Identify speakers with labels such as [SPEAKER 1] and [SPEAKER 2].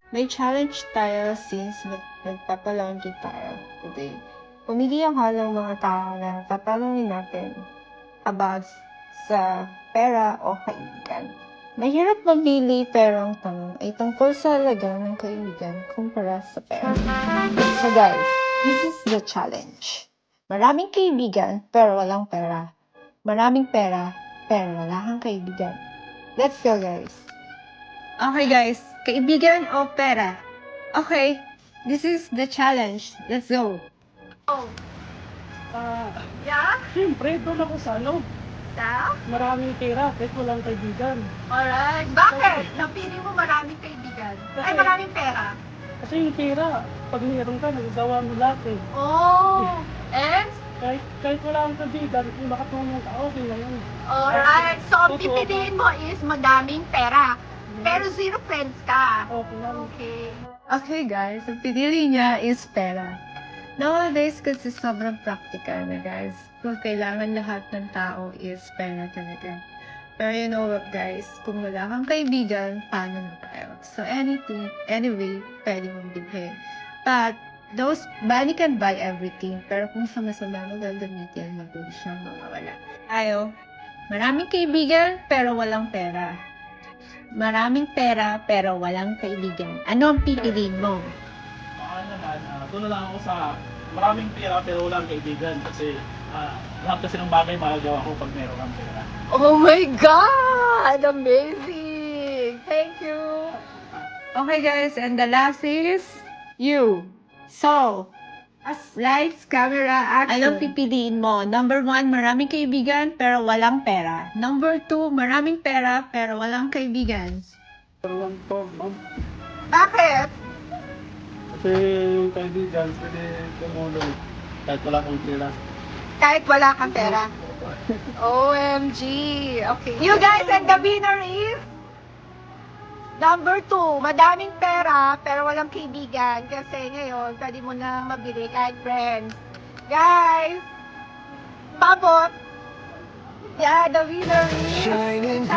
[SPEAKER 1] May challenge tayo since nagpapalaundry tayo today. Pumili ako ng mga tao na tatanungin natin about sa pera o kaibigan. Mahirap mamili pero ang tanong ay tungkol sa halaga ng kaibigan kumpara sa pera. So guys, this is the challenge. Maraming kaibigan pero walang pera. Maraming pera pero wala kang kaibigan. Let's go guys! Okay guys, kaibigan o pera? Okay, this is the challenge. Let's go! Yeah?
[SPEAKER 2] Siyempre, doon ako sa ano,
[SPEAKER 1] Sa?
[SPEAKER 2] maraming pera, kahit walang kaibigan.
[SPEAKER 1] Alright. Bakit? Napili mo maraming kaibigan. Ay, maraming pera.
[SPEAKER 2] Kasi yung pera, pag mayroon ka, nagagawa mo lahat eh.
[SPEAKER 1] Oh! And?
[SPEAKER 2] Kahit wala kang kaibigan, kung makatulong ka, okay na yun.
[SPEAKER 1] Alright. So, ang
[SPEAKER 2] Totoo.
[SPEAKER 1] pipiliin mo is madaming pera. Pero zero friends ka.
[SPEAKER 2] Okay lang.
[SPEAKER 1] Okay. Okay guys, ang pinili niya is pera. Nowadays, kasi sobrang practical na guys. Kung kailangan lahat ng tao is pera talaga. Pero you know what guys, kung wala kang kaibigan, paano na tayo? So anything, anyway, pwede mong bilhin. But, money can buy everything. Pero kung sama-sama mo gagamitin, mabilis siyang mawawala. Tayo, maraming kaibigan, pero walang pera. Maraming pera, pero walang kaibigan. Ano ang pipiliin mo?
[SPEAKER 2] Baka naman, doon na lang ako sa maraming pera pero walang kaibigan. Kasi lahat kasi ng bagay magagawa ko pag meron kang pera.
[SPEAKER 1] Oh my God! Amazing! Thank you! Okay guys, and the last is you. So, lights, camera, action. Anong pipiliin mo? Number 1, maraming kaibigan pero walang pera. Number 2, maraming pera pero walang kaibigan.
[SPEAKER 2] Pero lang to, ma'am.
[SPEAKER 1] Bakit?
[SPEAKER 2] Kasi yung kaibigan, pwede tumulong kahit wala kang pera.
[SPEAKER 1] Kahit wala kang pera. OMG! Okay. You guys, and the winner is... Number 2, madaming pera pero walang kaibigan kasi ngayon pwede mo na mabili kahit friends. Guys, pabot! Yeah, the winner is challenge!